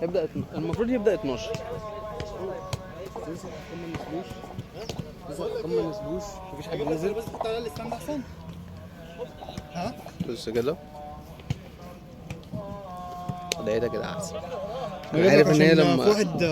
يبدأ المفروض يبدأ 12. ما نزلوش مفيش حد نزل. بس تعالى الاستاند احسن. ها بص كده ده كده احسن. انا عارف ان هي لما واحد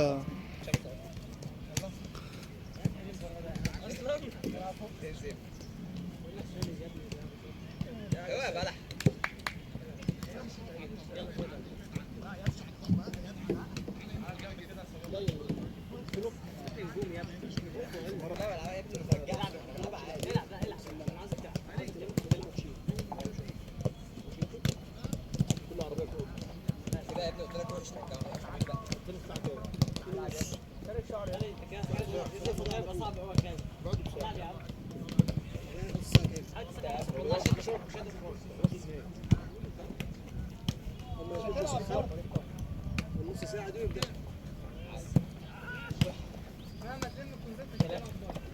نص ساعة دي يبدأ.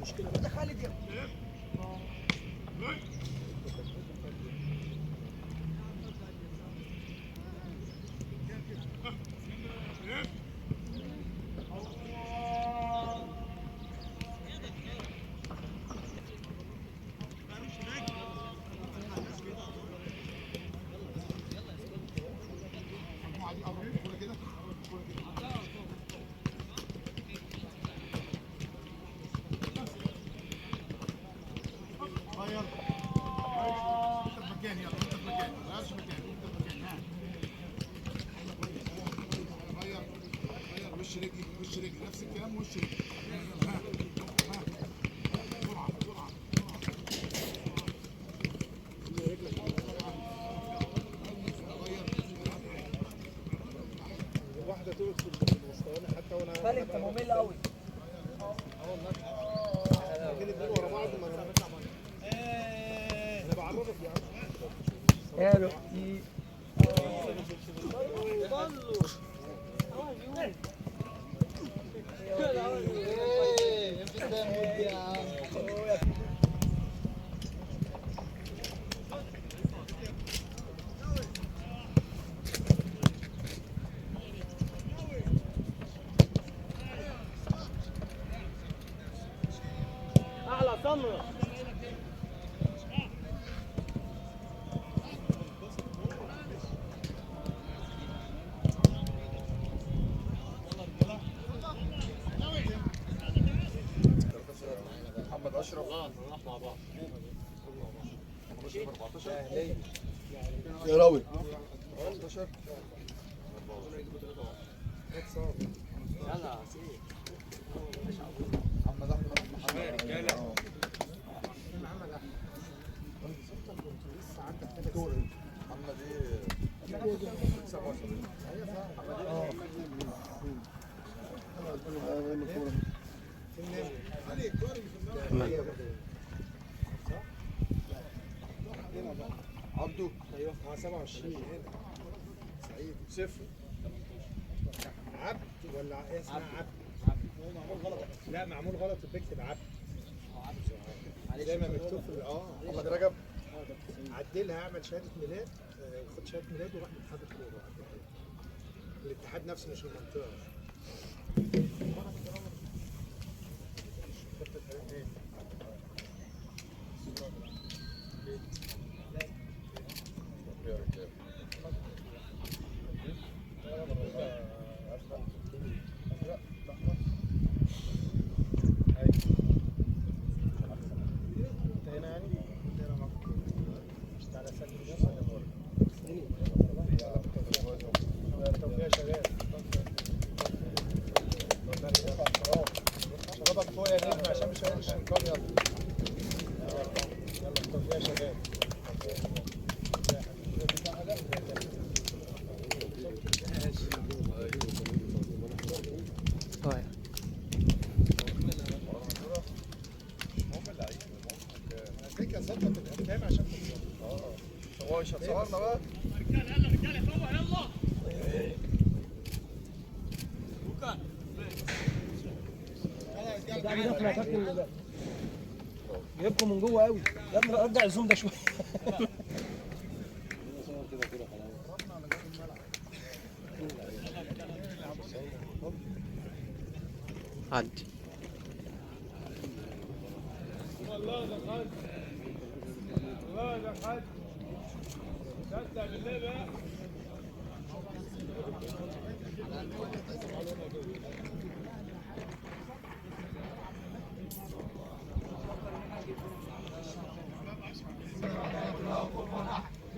مشكلة ده خالد يا وش رجلي نفس الكلام وش رجلي. واحدة تقعد في الاسطوانة حتى وانا خالد انت ممل قوي. والله كده اتنين ورا بعض ما انا بطلع انا بعرفك يا عم. يا لو اعلى سمره. محمد اشرف نروح مع بعض. يا راوي 14 يلا محمد احمد رجاله. محمد ايه 77 عبده. ايوه مع 27 هنا. سعيد صفر. عبد ولا اسمها عبد؟ هو معمول غلط. لا معمول غلط بكتب عبد. زي ما مكتوب في محمد رجب عدلها اعمل شهاده ميلاد. خد شهاده ميلاد وروح لاتحاد الكوره. الاتحاد نفسه مش المنطقه. شبابك فوق يا نجم عشان مش هينش القرية. يلا التوفيق يا شباب. هديك ظبط الأرقام عشان هو مش هتصورنا بقى. رجالة يلا رجالة فوق يلا. داخله تاكل جايبكم من جوه قوي يا ابني. ارجع الزوم ده شويه. عدي. والله ده خد والله ده خد صدق بالله بقى.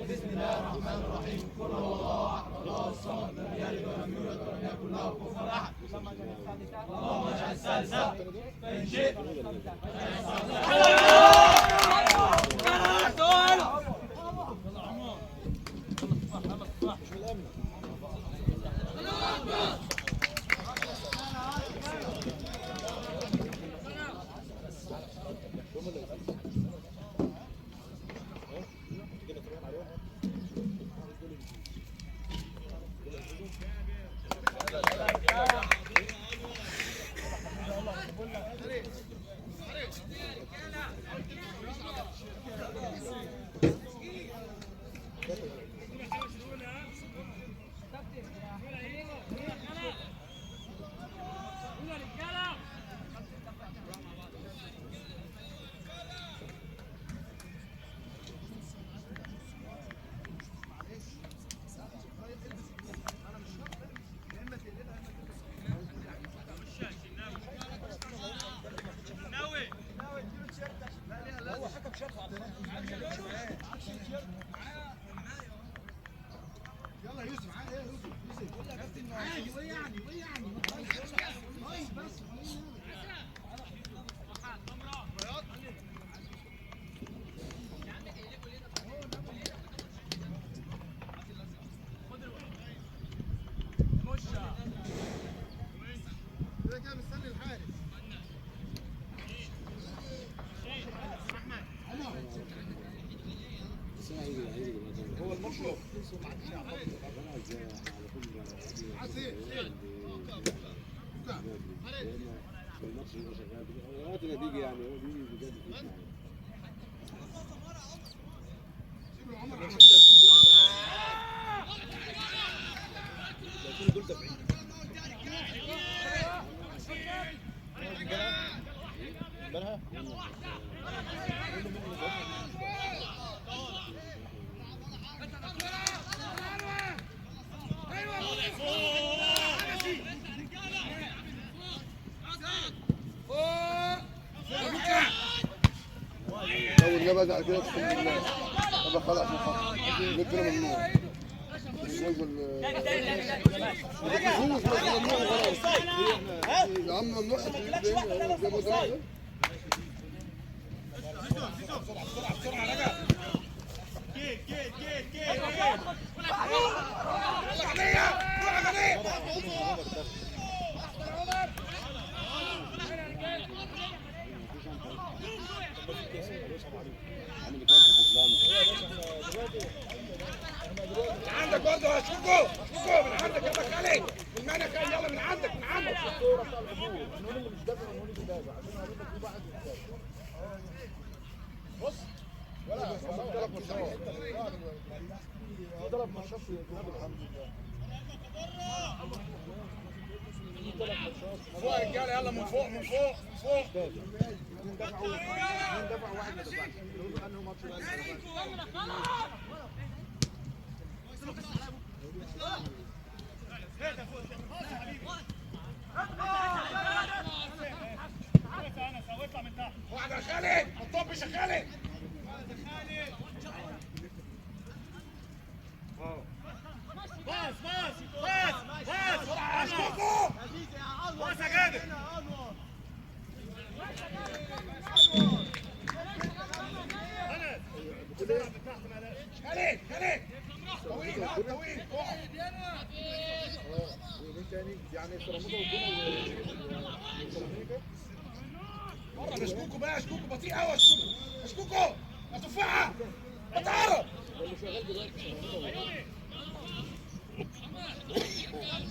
بسم الله الرحمن الرحيم. قل هو الله احد الله الصمد لم يلد ولم يولد ولم يكن له كفوا احد. اللهم اجعل الثالثه فان شئت. يلا يوسف عادي يا يوسف عادي. وايه يعني بس كده كده مستني الحارس. هو المشروع لو النبي ازعل كده اقسم بالله ابقى خلاص نكره ممنوع. يا عم ممنوع عندك برضه هشوفه من عندك يا خالد. المانك يلا من عندك بص ولا ضرب ماتشات الحمد لله. فوق يا رجاله يلا من فوق دفعوا واحد ما دفعش يقولوا انه ماتش واحد يا خالد ما تطبش يا خالد. باص يا جابر. خالد طويل يعني مرة اشكوكو بقى بطيء قوي اشكوكو يا تفاحة اتعرف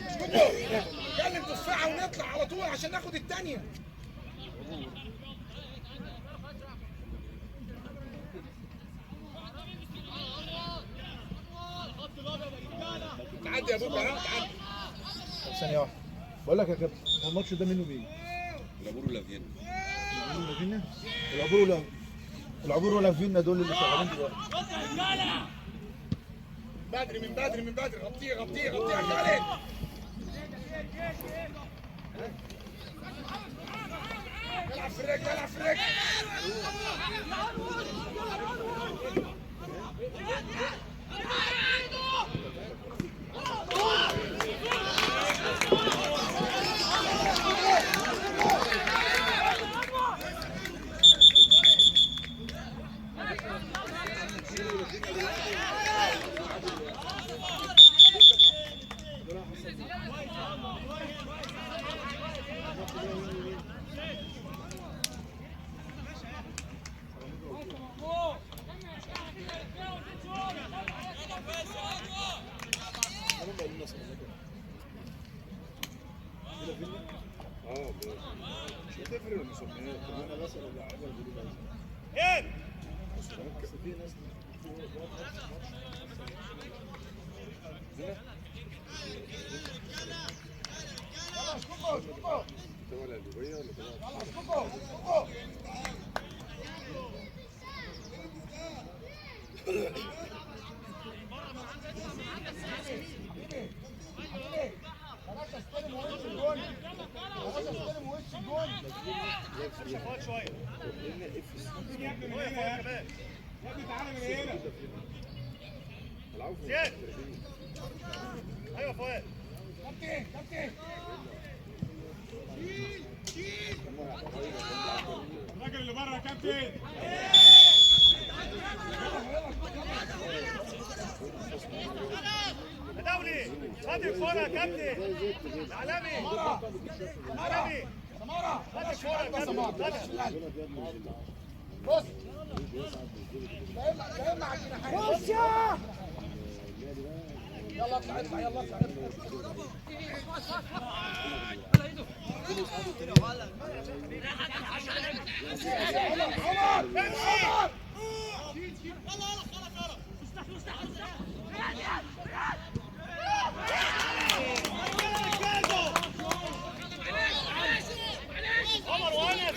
اشكوكو كلم تفاحة ونطلع على طول عشان ناخد الثانية. تعدي يا ابوك ها تعدي. طب ثانيه واحده بقول لك يا كابتن، هو الماتش ده منه مين؟ العبور ولا فيينا؟ العبور ولا فينا؟ العبور ولا فينا دول اللي شغالين دلوقتي. بدري من بدري من بدري، غطيه غطيه غطيه يا خالد. العب في الرجل العب في الرجل. مش هتفرق المسميات، انا بسال اللعيبه اللي بيقولوا ايه؟ بس في ناس ولا الليبيه ولا فوق شويه يا ابني من هنا يا ابني، تعالى من هنا زياد. ايوه فؤاد كابتن كابتن الراجل اللي بره يا كابتن. دولي خد الكوره يا كابتن العالمي العالمي خد الكوره يا كابتن. بص دايما على الجناحين. بص يلا اطلع اطلع يلا اطلع عمر وانس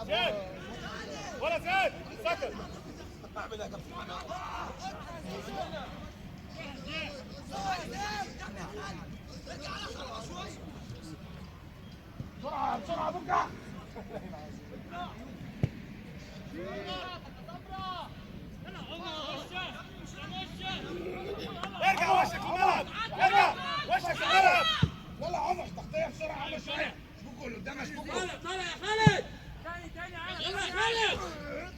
زياد ولا زياد سكت. اعملها يا كابتن حماد. بسرعه بسرعه بكره. ارجع وشك الملعب ارجع وشك الملعب. يلا عمر تغطيه بسرعه عمر شويه. شبكوا اللي قدامك شبكوا. طالع يا خالد يلا يا خالد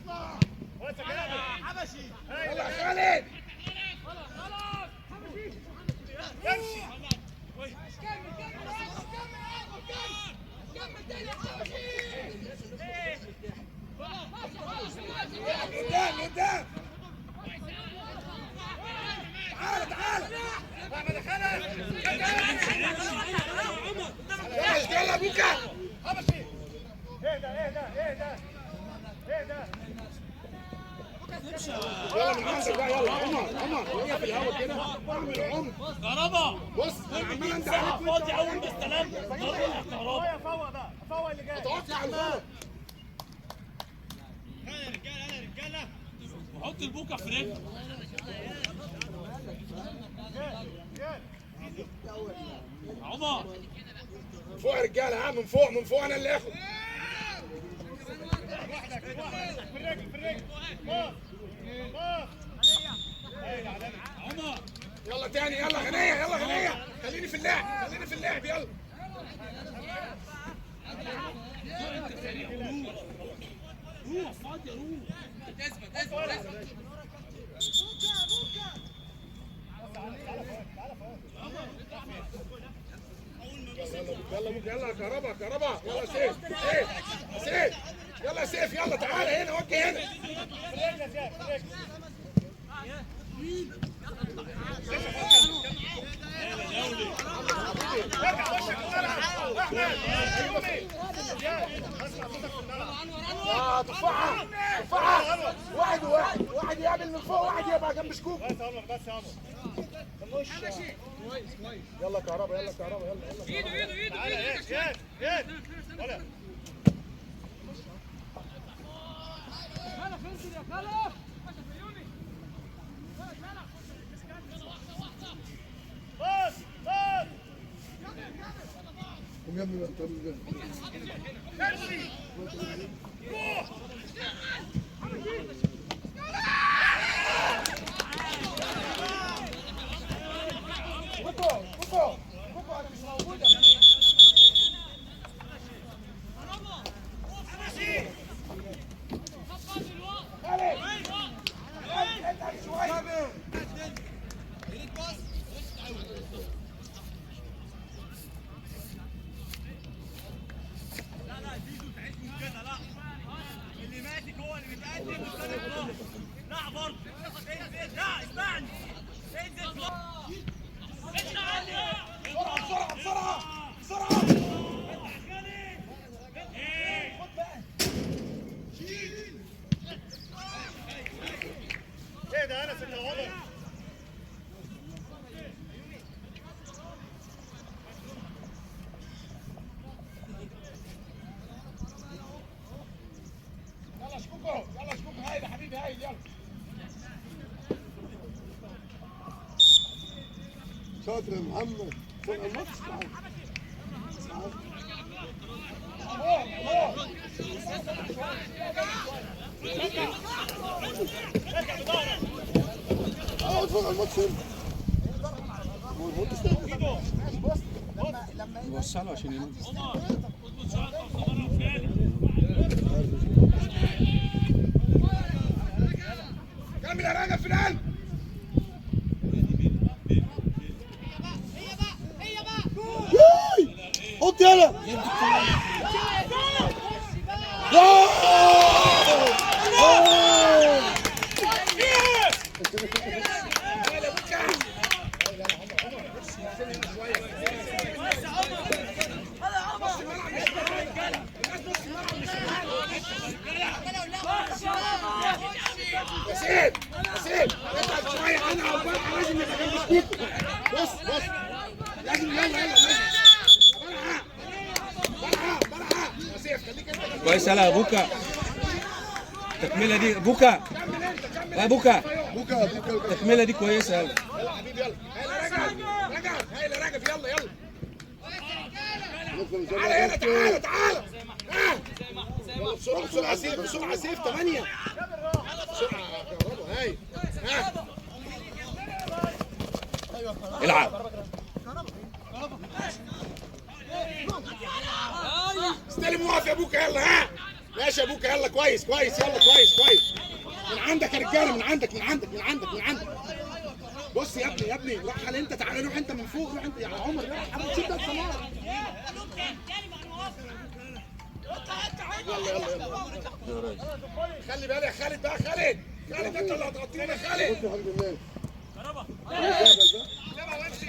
اطلع وسع كلامك حبشي. يلا يا خالد. خلاص امشي قدام قدام. تعال تعال. احمد خالد يلا بوكا. حبشي. اهدى اهدى اهدى اهدى. يلا من عندك بقى يلا عمر وهي في الهواء كده اعمل عمق. كهربا بص انا عمال انت عليك فاضي اول ما استلمت كهربا يا فوق بقى فوق اللي جاي. توقع الغلط. وحط البوكا في رجله. عمر فوق يا رجاله ها من فوق من فوق انا اللي اخد. في الرجل في الرجل باص عمر يلا تاني يلا غنيه يلا غنيه. خليني في اللعب خليني في اللعب يلا. روح فاضي روح. يلا ممكن يلا كهربا كهربا يلا سيف سيف سيف يلا سيف يلا تعالى هنا وجه هنا. في الرجل يا زياد في الرجل ارجع وشك الملعب. احمد ايوبي اسمع صوتك في الملعب. تفاحه تفاحه. واحد يقابل من فوق، واحد يبقى جنب شكوك. بس يا عمر بس يا عمر. خش. يلا كهربا يلا كهربا يلا. ايده تعالى ايه ولا خلف انزل يا خلف. بص قوم يا ابني محترم ده. امشي روح. كوكو انا مش موجوده. امشي اللي ماسك هو اللي بيتقدم والثاني خلاص. لا برضه انزل. لا اسمعني انزل. اطلع عني بسرعه. ايه ده انس انت وضع. يلا شكوكو هاي يا حبيبي هاي يلا. شاطر يا محمد. فوق الماتش. ارجع بظهرك. اقعد فوق الماتش هنا. وصله عشان ينام. كمل يا راجل في القلب. حط يلا. ياسين ابعد شويه. انا وبرعه لازم نبقى جنب شكوكو. بص لازم. يلا برعه يا سيف خليك انت جنب. كويس يلا بوكا. التكمله دي بوكا. يا بوكا بوكا. التكمله دي كويسه قوي. يلا حبيبي يلا. هاي يا رجب يلا. تعالى. بسرعه سيف 8. بسرعه كهربا هاي. العب. استلم واقف يا بوكا يلا. ماشي يا بوكا يلا. كويس يلا. كويس من عندك يا رجاله. من عندك. بص يا ابني روح على انت. تعالى روح انت من فوق. روح انت يا عمر. يلا حاول تشد السماره. يلا خلي بالك يا خالد بقى. خالد انت اللي هتغطينا يا خالد. الحمد لله.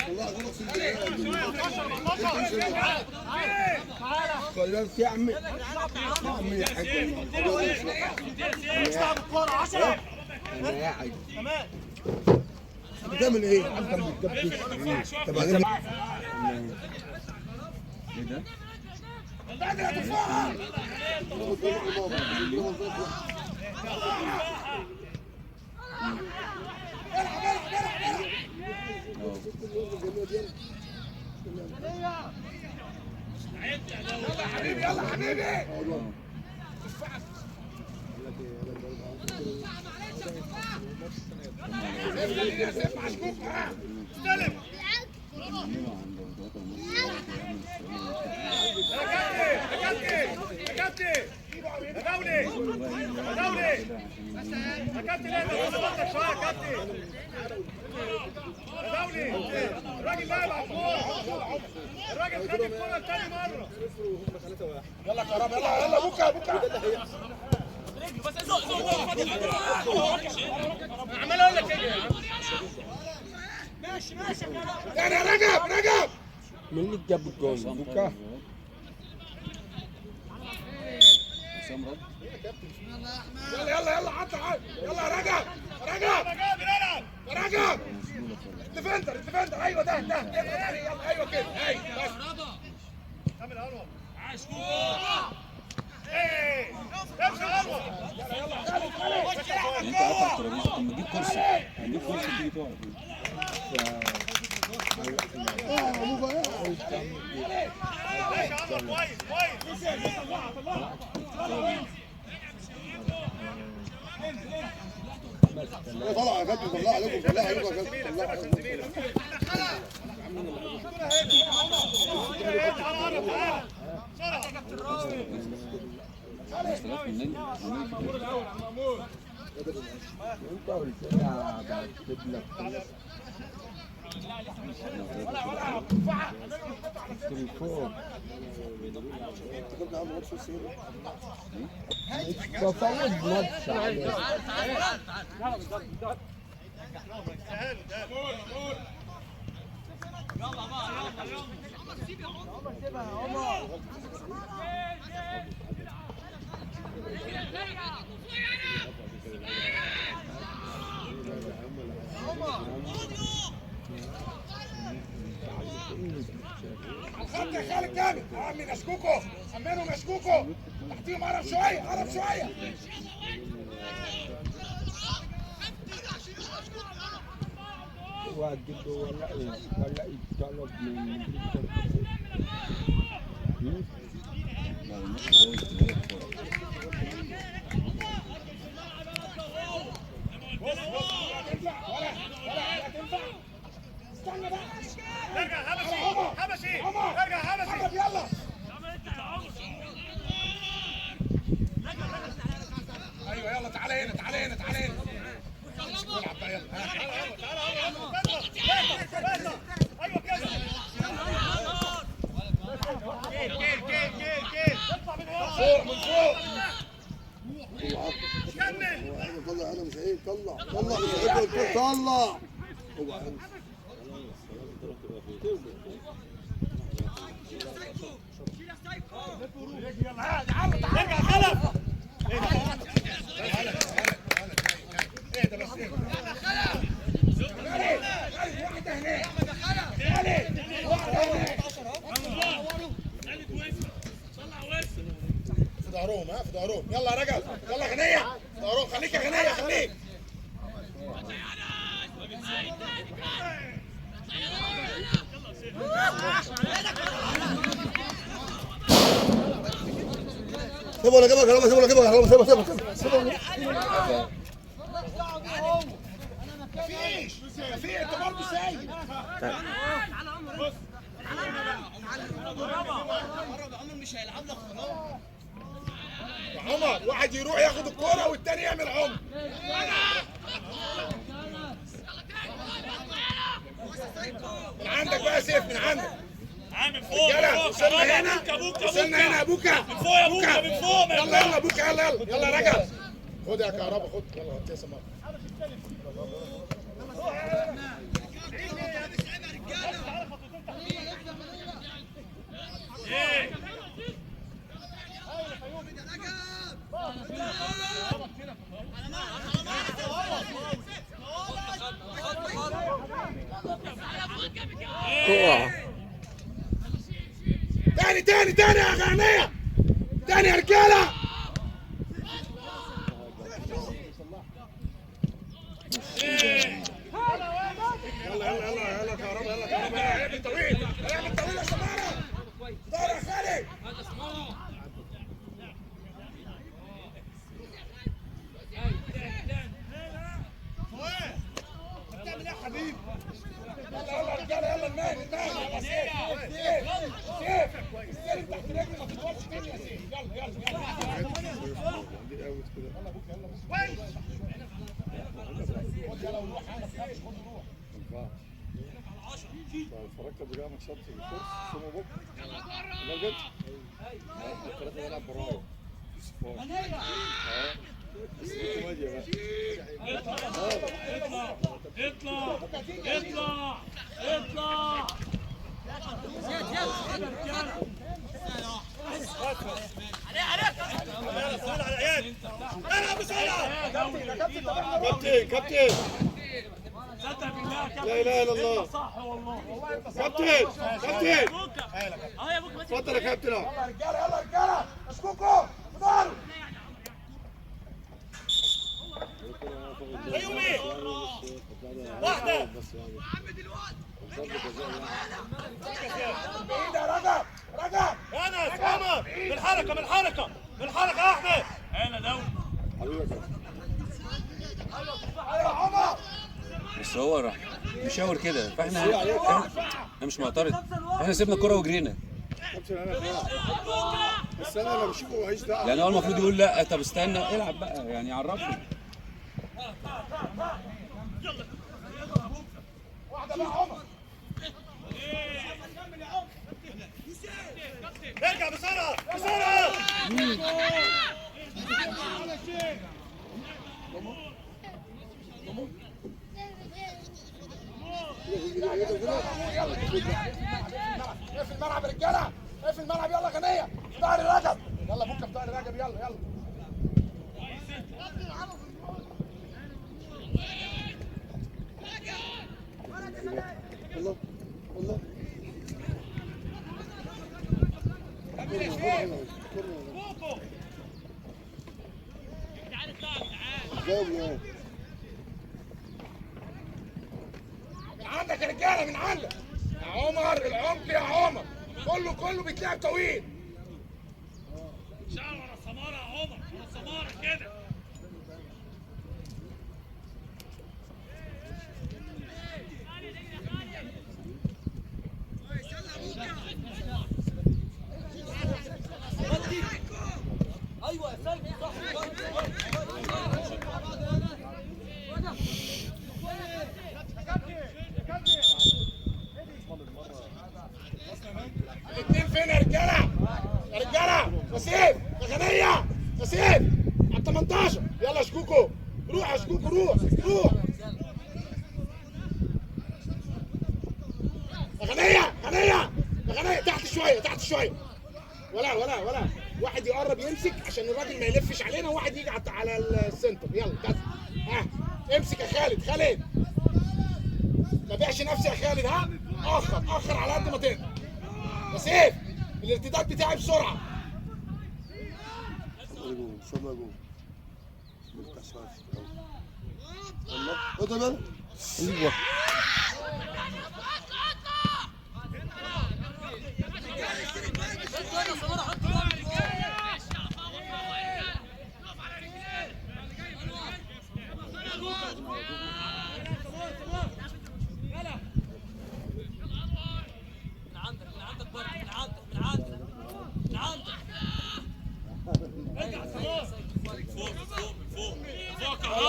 والله غلط في البداية. خلاص يا عمي. يا حاج. استلعب الكوره 10. انا قاعد. بتعمل ايه؟ انت بتكبش. طب ايه ده؟ بدري يا تفاحه. يلا حبيبي. استلم. يا كابتن يا دولي يا كابتن انت ظبطك شويه يا كابتن يا دولي. الراجل لاعب على الكوره. الراجل خد الكوره تاني مره. يلا كهربا يلا بوكا. بس زق عمال اقول لك ايه ماشي تاني رجب مين اللي جاب الجول؟ بوكا. يلا عطى يلا يا رجب ديفندر ايوه ده يلا ايوه كده ايوه بس كمل انور عاش ايه امشي انور يلا انت قاعد على الترابيزه، طب ما تجيب كرسي تيجي تقعد. طلع يا كابتن، طلع عليكم يا كابتن، طلع انت قلت لها بكتب لك تليفون بفوت ماتش عليك. الخط يا خالد جامد. عمي نشكوكو، امنوا نشكوكو تحتيهم، قرب شويه واجب ولا يطلب من استنى بقى. ارجع حبشي ارجع حبشي يلا ايوه يلا تعالى هنا العب بقى يلا ايوه كده كيل اطلع من فوق كمل طلع انا مش عيب، طلع مش عيب، طلع ارجع خلف في ظهرهم يلا يا رجل، يلا غنية في ظهرهم، خليك يا غنية خليك. سيبه ولا جيبها مفيش انت برضه سايب. يا عمر واحد يروح ياخد الكرة والتاني يعمل عمر. من عندك بقى سيف، من عندك. عامل فوق وصلنا هنا يا بوكا. من فوق يا بوكا من فوق يلا بوكا يلا يا رجل. خد يا كهربا خد يلا ابتسم. تاني يا غنية، تاني يا رجالة. يلا كهربا يلا اعمل طويل يا سمارة. دور يا خالد. بتعمل ايه يا حبيبي؟ يلا رجالة يلا المال يلا سيف استلم تحت رجلي ما تطولش تاني يا سيف. يلا اتفرجت قبل كده ماتشات في الكورس سمو بوك لا بجد الثلاثه بيلعب برايه اطلع اطلع اطلع. كابتن صدق بالله كابتن. لا اله الا الله. صح والله. كابتن اه يا ابوك بس. اتفضل يا كابتن. يلا رجاله يلا رجاله اشكوكوا ضرب. فيومي واحده بعيد يا رجب رجب. انس عمر بالحركه بالحركه بالحركه يا احمد. انا دولي. ايوه عمر. بس هو راح مشاور كده، فاحنا مش معترض، احنا سيبنا الكرة وجرينا. كابتن انا بس انا لما بشوفه ماليش دعوه. يعني هو المفروض يقول لا طب استنى العب بقى، يعني عرفني. واحده بقى عمر. ارجع بسرعه بسرعه. اقفل الملعب يا رجاله اقفل الملعب. يلا غنيه ظهر رجب. يلا بوكا بظهر رجب. يلا يلا. الله الله. زاوية. من عندك يا رجاله من عندك يا عمر. العمق يا عمر كله بيتلعب طويل. شعر ورا السماره يا عمر، ورا السماره كده. ايوه يا سلمي صح. الاثنين فين يا رجاله؟ يا رجاله نسيب يا غنيه يا سيف على 18. يلا يا شكوكو روح يا شكوكو روح. يا غنيه تحت شويه. ولا واحد يقرب يمسك عشان الراجل ما يلفش علينا، وواحد يجي على السنتر. يلا كده ها امسك يا خالد. ما بيعش نفسي يا خالد. ها اخر على قد ما تقدر يا سيف. الارتداد بتاعي بسرعه. صلى جول. الله اضرب يلا. ايوه.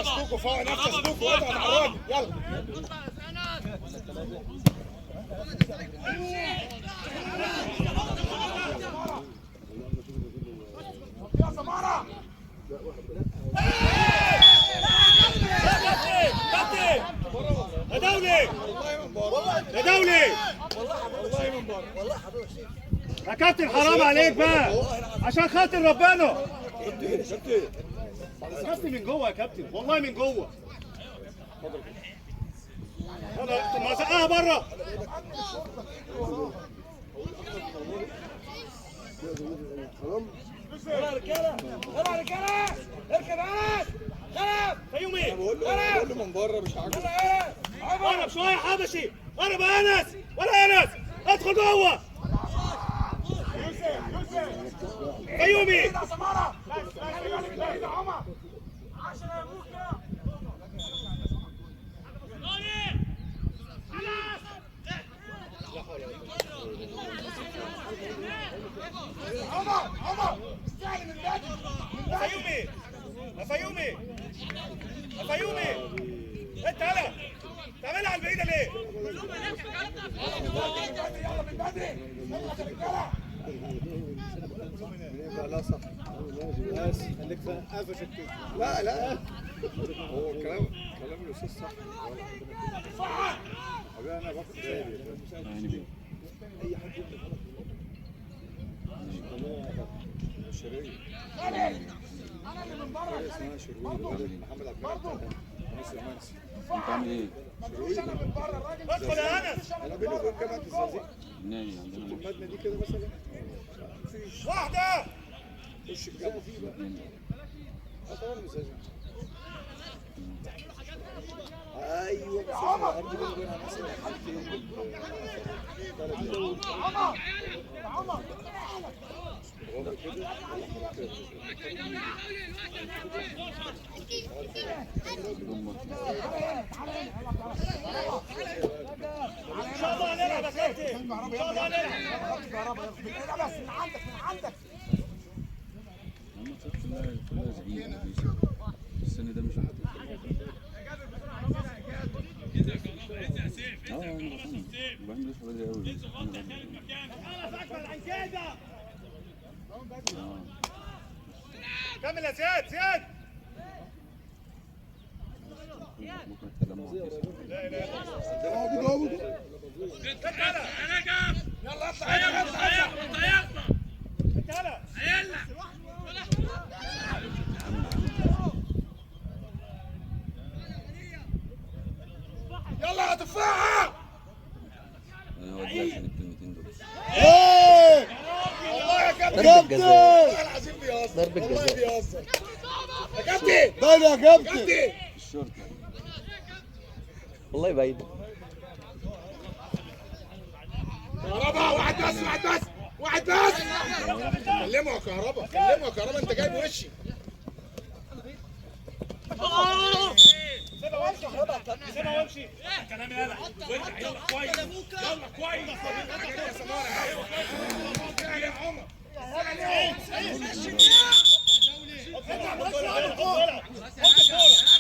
شكوكو فوق نفسك. شكوكو اضغط على الراجل. يلا يا سمارة. كابتن يا دولي يا دولي يا كابتن حرام عليك بقى عشان خاطر ربنا. كابتن من جوه يا كابتن والله من جوه. ما زقها بره. يلا يا رجاله اركب انس. خلف فيومي. بقول له من بره مش عاجبه. قرب شويه حبشي. قرب يا انس ولا انس ادخل جوه. فيومي يا سمارة. يا عمر. 10 يا بوكا. عمر استعلي من بدري. يا فيومي انت هلا تعملها على البعيده ليه؟ يلا من بدري. يلا يا رجاله. لا صح. بس خليك قفشك كده. لا لا هو كلام الاستاذ صح. حبيبي انا باخد بالي يعني بيه اي حد يعمل غلط. شرقية انا اللي من بره اسمها شرقية محمد عبد المنعم ناس المنسي انت عامل ايه؟ شرقية انا من بره الراجل ادخل يا انس. انا بيني وبين كمان الزقازيق ناي عندنا المبنى دي كده مثلا مفيش واحده وش الجامعة طبعا مساجد ايوه مساجد الارض بيني وبينها مثلا حالتين عمر هو كده ان شاء الله هنلعب يا كابتن. ان شاء الله هنلعب. بس من عندك الماتشات كلها زعيمة مفيش السن ده مش يعني بفهم وبعدين لسه بدري قوي انا اكبر عن كده. كمل يا زياد زياد. ممكن التجمع يلا اطلع يلا انت هلا يلا يا تفاحه. انا هودي عشان الكلمتين دول والله يا كابتن ضربة جزاء. والله العظيم بيهزر. ضربة والله جزاء. بيهزر يا كابتن. ده يا كابتن كابتن الشورت والله بعيد. كهربا واحد بس واحد بس كلمه يا كهربا انت جايب وشي. سيبها وامشي سيبها وامشي. كلام يلا وارجع يلا كويس يلا كويس يا سماره يا عمر.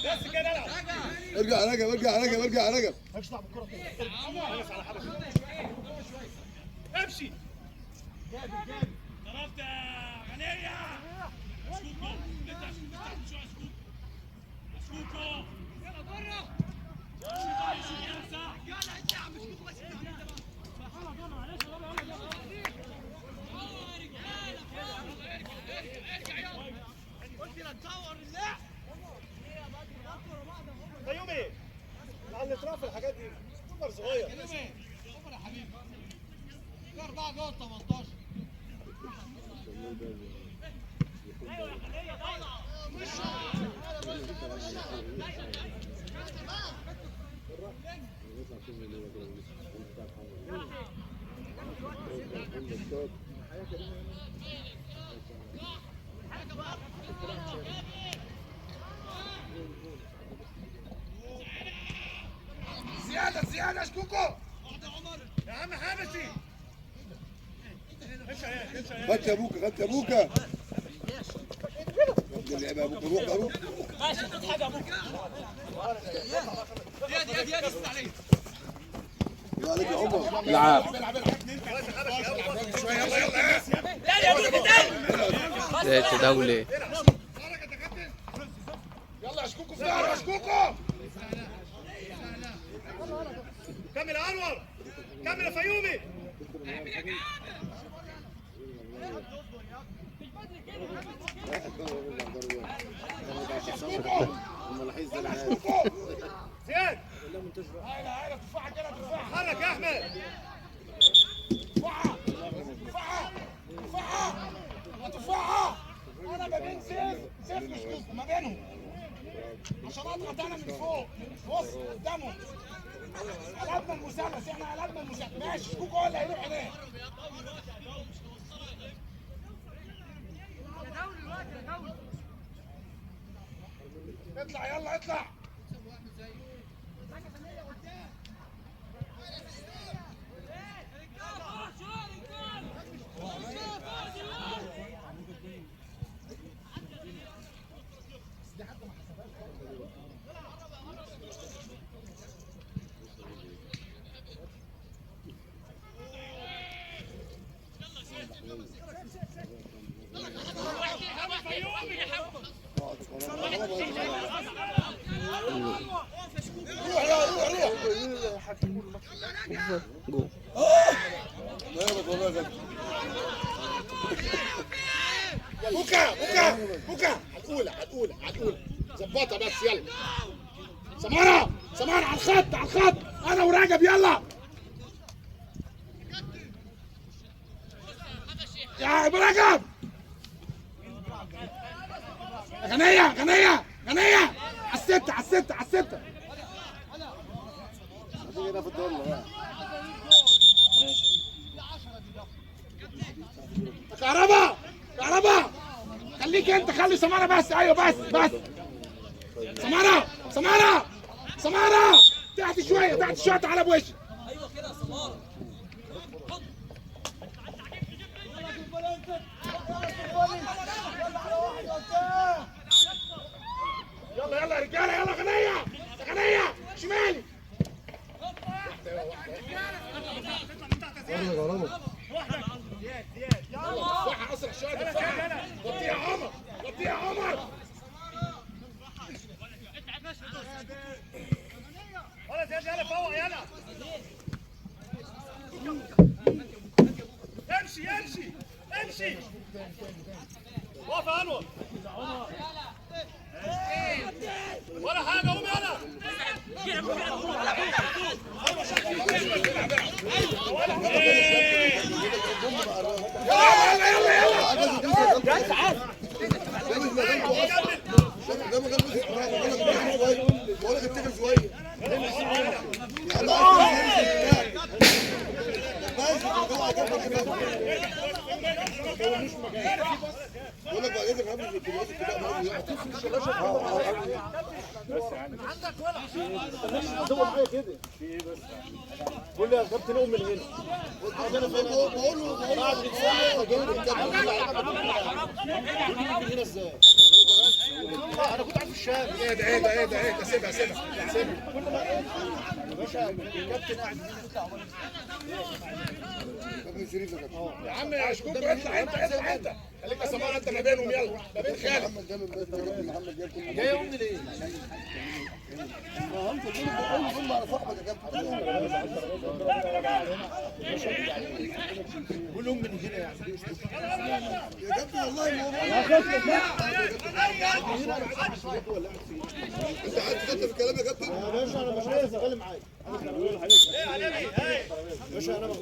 بس كده العب. ارجع رجب امشي. ضربت يا غنية. اسكوكو اسكوكو يلا بره. فيومي على الاطراف الحاجات دي سوبر صغير. زيادة شكوكو يا عم حبشي. خدت يا بوكا اللعبة يا بوكا روح ماشي تضحك يا ابوك. يا اسمع علي. الله عليك يا عمر العاب ده دولي. يلا يا شكوكو في ظهره يا شكوكو. كمل يا انور كمل يا فيومي. زياد حرك يا احمد. تفاحة انا ما بين سيف وشكوكو ما بينهم عشان اضغط انا من فوق. بص قدامهم قلبنا المثلث. احنا قلبنا المثلث. ماشي شكوكو هو اللي هيروح هناك. اطلع يلا اطلع. جول. لا يا بابا والله غلط. بوكا بوكا بوكا هتقولها ظبطها بس يلا. سمارة على الخط انا ورجب يلا يا ابو رجب. غنية على الستة هتيجي هنا في الضله بقى. كهربا خليك انت، خلي سمارة بس. ايوه بس سمارة تحت شوية تعالى بوشك. ايوه كده يا سماره. يلا يا رجاله يلا. غنية شمالي. يلا غرامه. دفعها اسرع شويه. دفعها. غطيها يا عمر. ولا زياد يلا فوق يلا. امشي. وقف يا انور. ولا حاجه قوم يلا. بقول لك بعد اذنك هبل في الكبيرات هو معايا كده. في ايه بس؟ قول لي يا كابتن قوم من هنا. بقول له بعد هنا ازاي؟ انا كنت قاعد في الشارع. ايه ده سيبها. يا باشا الكابتن قاعد كابتن شريف يا كابتن. يا عم يا شكوك اطلع انت. خليك يا سمارة انت ما بينهم يلا. ما بين خالد. محمد جاب محمد جاب كل جاي امي ليه؟ ما انت قول على صاحبك يا كابتن. قول لهم من هنا يعني. يا كابتن والله انت قاعد تكتب الكلام يا كابتن. يا باشا انا مش عايز اتكلم معاك. يا باشا انا ما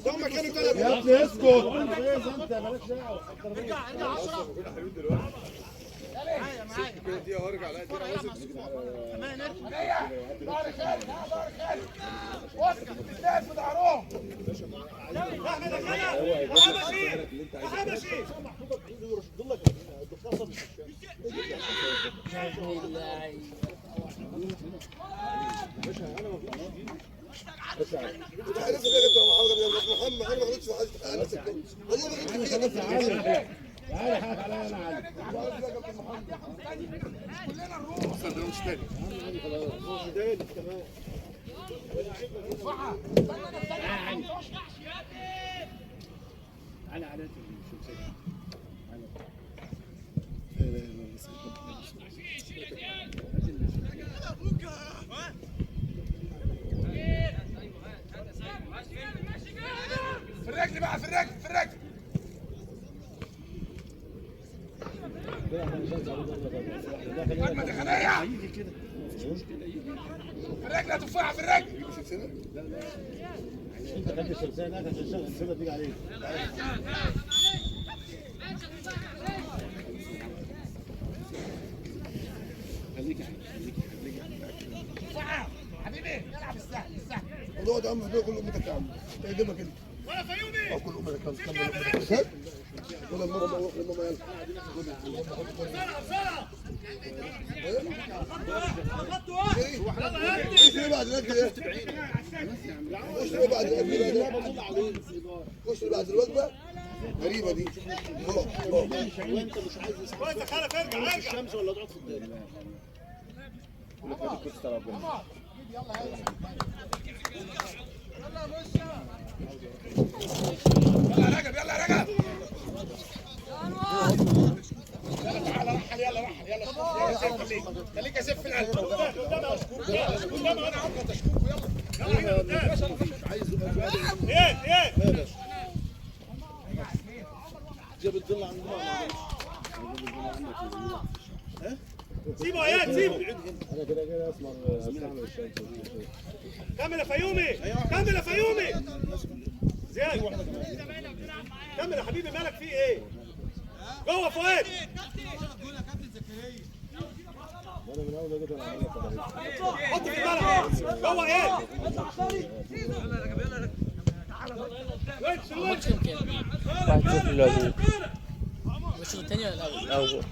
هم كانوا ثلاثة. يا ابني اسكت. انت مالكش دعوه. ارجع 10. دي وارجع. لا دي في ظهرهم. محمد انا ما غلطتش في حاجه. والله ما غلطت فيها كابتن. تعالى حاجه عليا انا عادي. كلنا نروح. سندوتش تاني. خلاص. ده كمان. انا عادتي شو في الرجل بقى في الرجل. احمد يا خنايا. في الرجل هتفاحة في الرجل. انت خدت الشمسيه هناك عشان السنه تيجي عليك. خليك حبيبي العب السهل. الموضوع ده عم كل امتك يا عم. تقدمها كده. ولا فيومي. كل امتك كم امتك. ولا ماما يلا. بسرعه. ايش اللي بعد الاكل؟ ايش اللي بعد الاكل؟ ايش اللي بعد الوجبه؟ غريبه دي. وانت مش عايز كويس خالد ارجع. الشمس ولا تقعد في الدنيا. ولا تقعد في السراب. يلا يا رجب. يلا تعالى راح يلا واحد يلا يلا سيف خليك يا سيف في القلب قدام انا عارفه تشكوك يلا يلا ايه جاب الظل عند سيبه يا اياد سيبه. انا كده اسمع كمل يا فيومي كمل يا فيومي. زياد كمل يا حبيبي مالك في ايه؟ جوه فؤاد. وانا من اول ما حط في الملعب جوه ايه؟ الشوط الثاني ولا الاول؟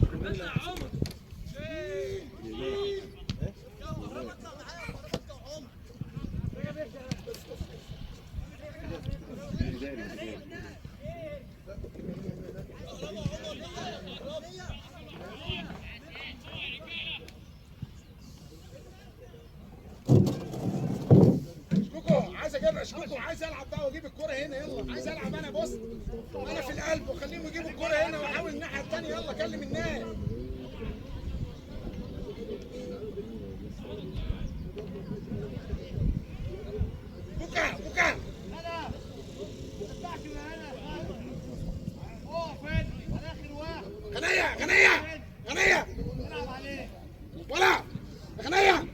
اشكوكو عايز العب بقى واجيب الكرة هنا يلا عايز العب انا بص انا في القلب وخليهم يجيبوا الكرة هنا واحاول الناحية الثانية يلا كلم الناس بوكا غنية ولا غنية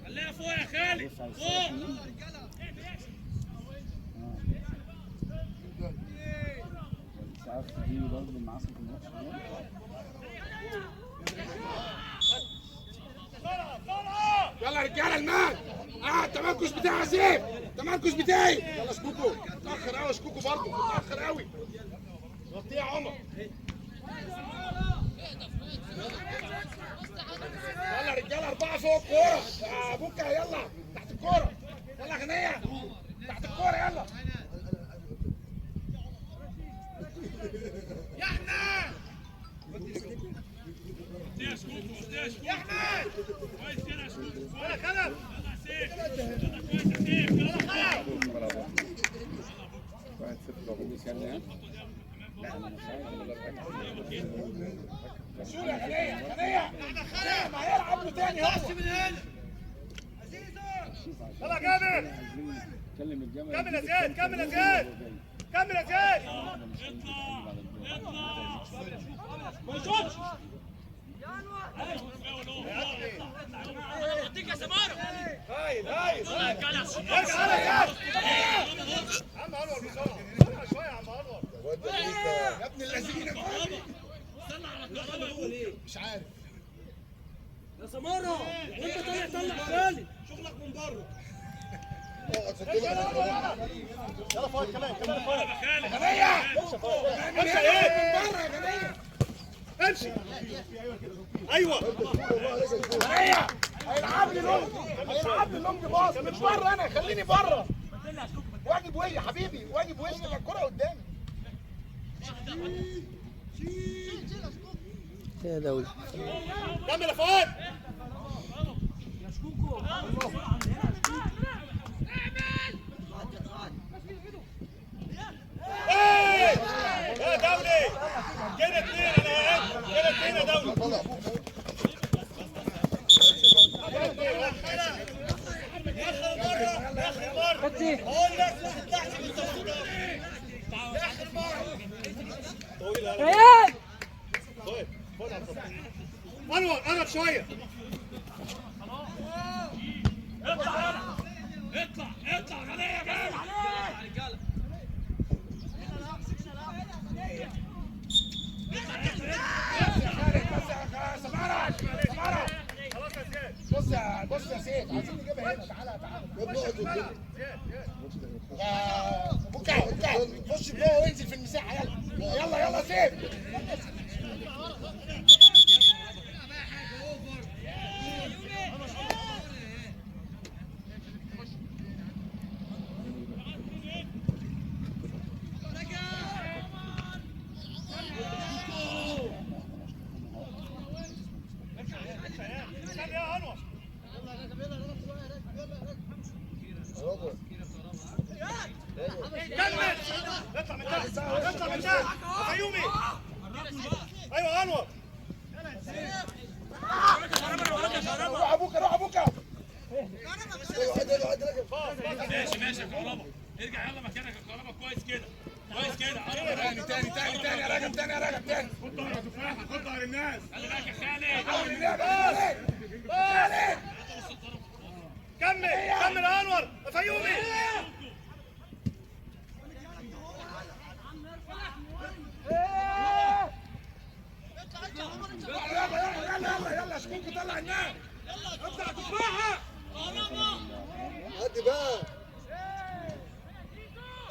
خليها فوق يا خالد فوق. يلا رجاله المال التمركز بتاعي يا سيف التمركز بتاعي يلا شكوكو متاخر قوي شكوكو برضه متاخر قوي غطيه يا عمر يلا رجاله 4 فوق الكوره يا بوكا يلا تحت الكوره يلا غنيه تحت الكوره يلا يا احمد يا احمد كويس كده يا شكوكو. ولا خلف. يلا سيف كويس يا سيف. يلا شو يا غنيه ما هيلعب له تاني هو يلا جابر كمل يا زياد كمل يا زياد كمل يا زياد. ما يشوطش. اديك يا سماره. هايل ارجع يا ارجع يا زياد. عم انور بسرعه اسرع شويه يا عم انور. يا ابن الذين استنى على الكهرباء هو ليه؟ مش عارف يا سماره وانت طلع خالد شغلك من بره. يلا فوق كمان فوق. غنيه امشي ايه من بره يا غنيه امشي. ايوه غنيه هيلعب لي لونج باص مش بره انا خليني بره واجب وجه يا حبيبي واجب وجه الكرة قدامي يا دولي كمل يا فؤاد. ايه يا دولي كده 2 كده 2 يا دولي. انور قرب شويه. اطلع غنيه يا رجاله. بص يا سيد عايزين نجيبها هنا تعالى بكا خش جوه وانزل في المساحه يلا سيف كمل اطلع من تحت اطلع من تحت فيومي ايوه انور روح ابوك روح ابوك ماشي ماشي يا كهربا ارجع يلا مكانك يا كهربا كويس كده كويس كده تاني يا راجل تاني خد على الناس خلي بالك يا خالد كمل يا انور فيومي يلا شكوكو طلع الناس اطلع تفاحه هدي بقى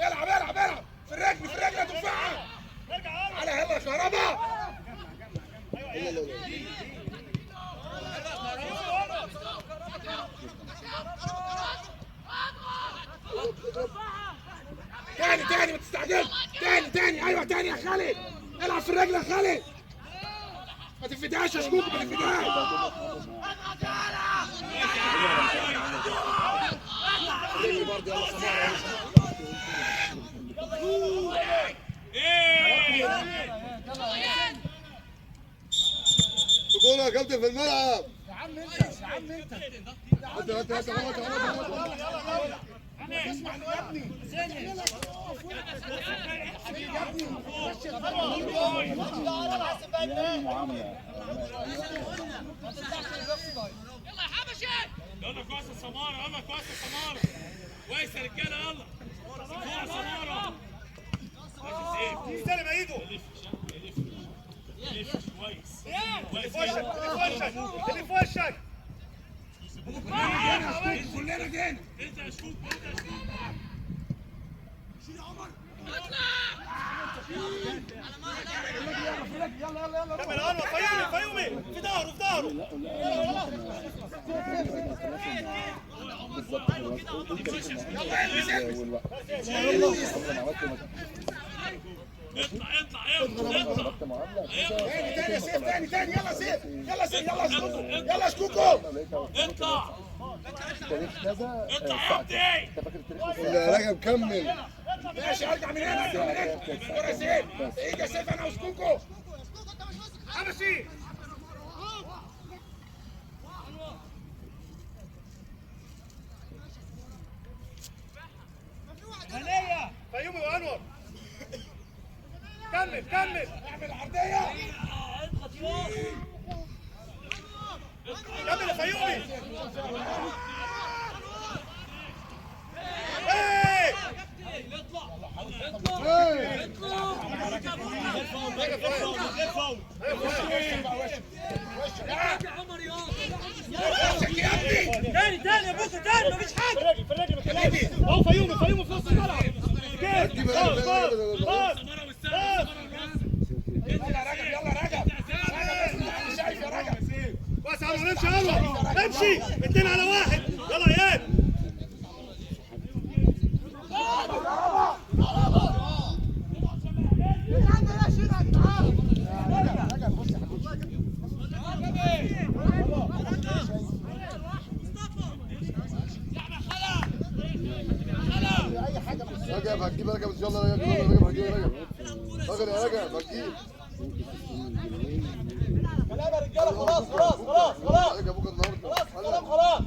العب في الرجل يا تفاحه على يلا يا كهربا لا لا تاني ما تستعجلش تاني ايوه تاني يا خالد العب في الرجل يا خالد ما تفداش يا شكوكو ما تفداش تقول يا كابتن في الملعب يا عم انت انت اسمعني يا ابني يلا كويس يا سماره يلا كويس يا سماره كويس يا رجاله يلا فوق يا سماره استلم ايده لف كويس اللي في وشك كلنا جينا انت يا شكوك يلا كمل انور فيومي في ظهره تاني يا سيف تاني يلا شكوكو اطلع يا ابني يا رجب كمل ماشي ارجع من هنا يا سيف ايجي يا سيف انا وشكوكو امشي فيومي وانور كمل اعمل عرضيه كمل يا فيومي تاني يا بوكا تاني مفيش حاجه في الرجل اهو فيومي في نص الملعب يلا رجب شايف يا رجب بس امشي 2 على 1 يلا يا اياد رجب هتجيب رجب ان شاء الله رجب هتجيب رجب يا رجب هتجيب كلام يا رجاله خلاص رجب ابوك النهارده خلاص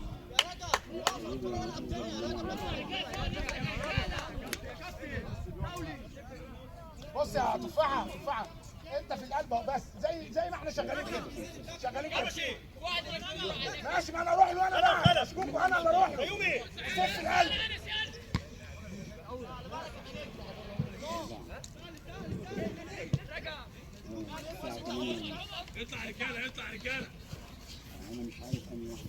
بص يا تفاحه انت في القلب اهو بس زي ما احنا شغالين كده ماشي ما انا اروح له انا بقى اشكوكو انا اللي اروح له سيف في القلب اطلع رجاله انا مش عارف اني واحد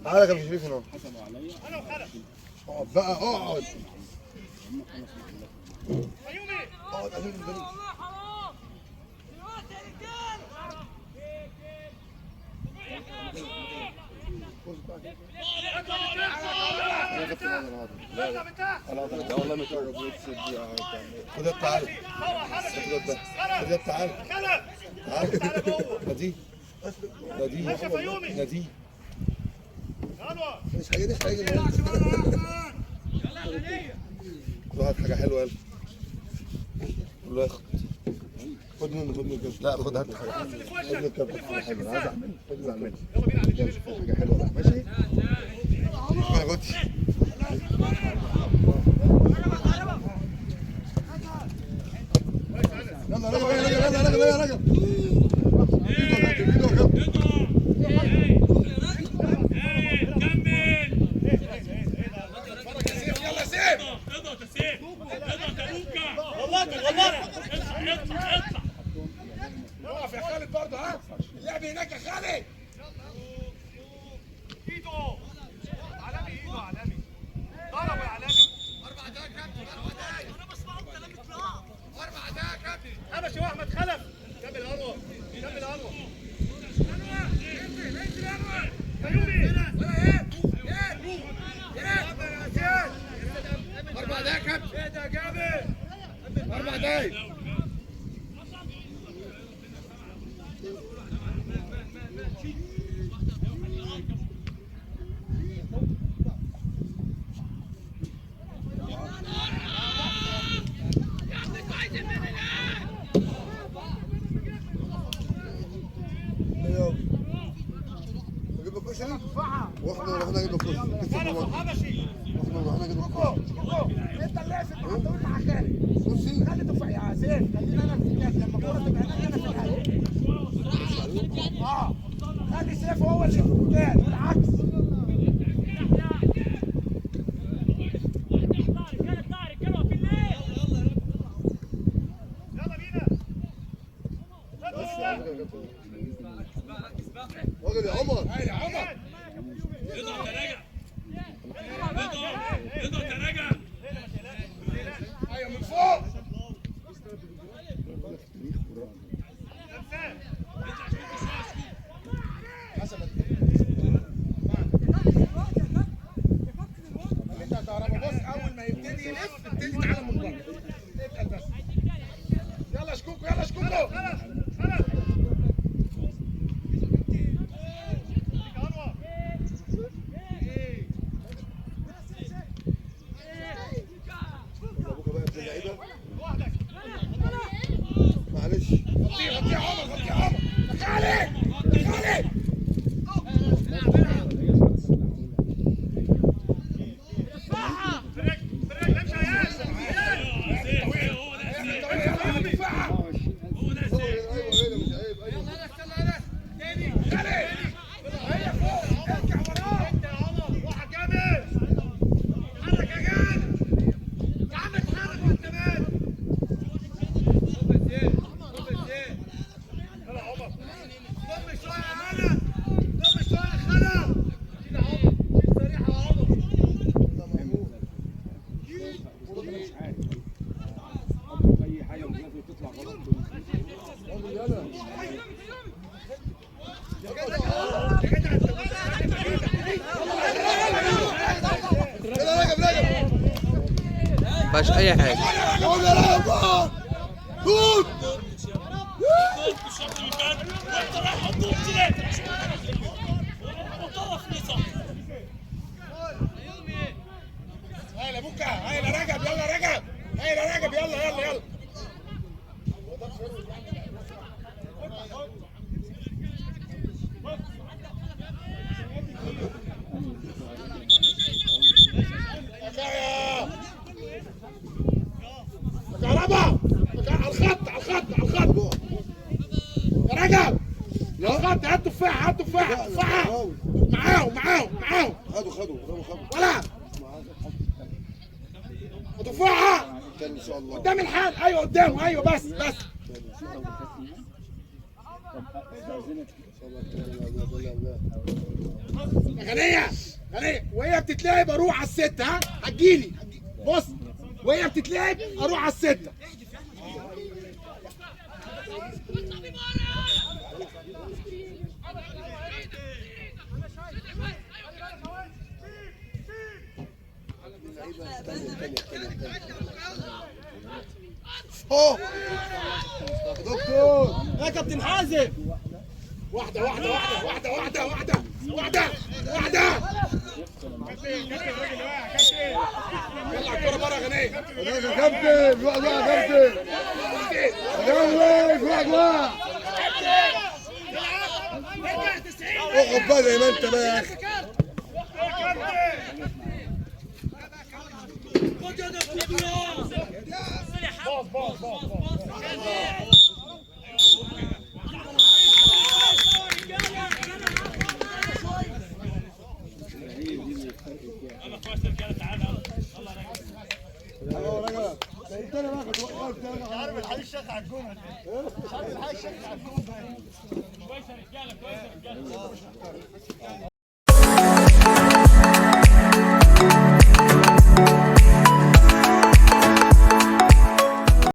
تعالى يا كابتن شريف هنا حسبوا عليا اقعد بقى اقعد فيومي اقعد قليل البريد اطلع والله ما خد تعالى خد تعالى تعالى خدي نادي مش هيجي هات حاجه حلوه يلا قول له ياخد خد منه الكابتن لا خد هات حاجه خد من الكابتن حاجه حلوه عايز اعمل خد اعمل حاجه حلوه بقى ماشي ما غلطش يلا رجل اقف يا خالد برضه ها اللعب هناك يا خالد ايده عالمي ايده عالمي ضربه يا عالمي 4 دقايق يا كابتن 4 دقايق انا بسمعهم كلام اطلاع 4 دقايق يا كابتن حبشي واحمد خلف كمل انور كمل انور انزل انزل انور كيومي 4 دقايق يا كابتن ايه ده يا جابر 4 دقايق واحنا نجيب الكرسي حبشي واحنا نجيب الكرسي انت اللي في الحدود مع خالد كرسي خلي تفاح يا سيف خلينا انا في الناس لما الكوره تبقى هناك انا في الهوا خلي سيف هو اللي في القدام والعكس راجل يا عمر يا عمر اضغط يا راجع اضغط يا راجع ايوه من فوق انت هتعرفه بص اول ما يبتدي يلف ابتدي تعالى من بره اتقل بس يلا شكوكو يلا شكوكو معلش غطيه يا عمر غطيه يا عمر خالد خالد مفيهاش اي حاجه. هيا بوكا هيا رجب يلا رجب هيا رجب يلا يلا يلا كهرباء على الخط على الخط على الخط يا رجب يا الخط هات تفاحه هات تفاحه تفاحه معاهم خدوا ولا تفاحه ان شاء الله قدام الحال ايوه قدامه ايوه بس غنية وهي بتتلعب اروح على الستة ها هتجيلي بص وهي بتتلعب اروح على الستة دكتور يا كابتن حازم واحدة واحدة واحدة واحدة واحدة واحدة واحدة واحدة. يلا الكورة بره يا غنيم. يا كابتن واحد واحد يا كابتن. يلا واحد واحد. اقعد بقى زي ما انت بقى يا اخي. خد يا دكتور. باص باص باص. عارف الحي الشيخ على الجون مش عارف الحي الشيخ على الجون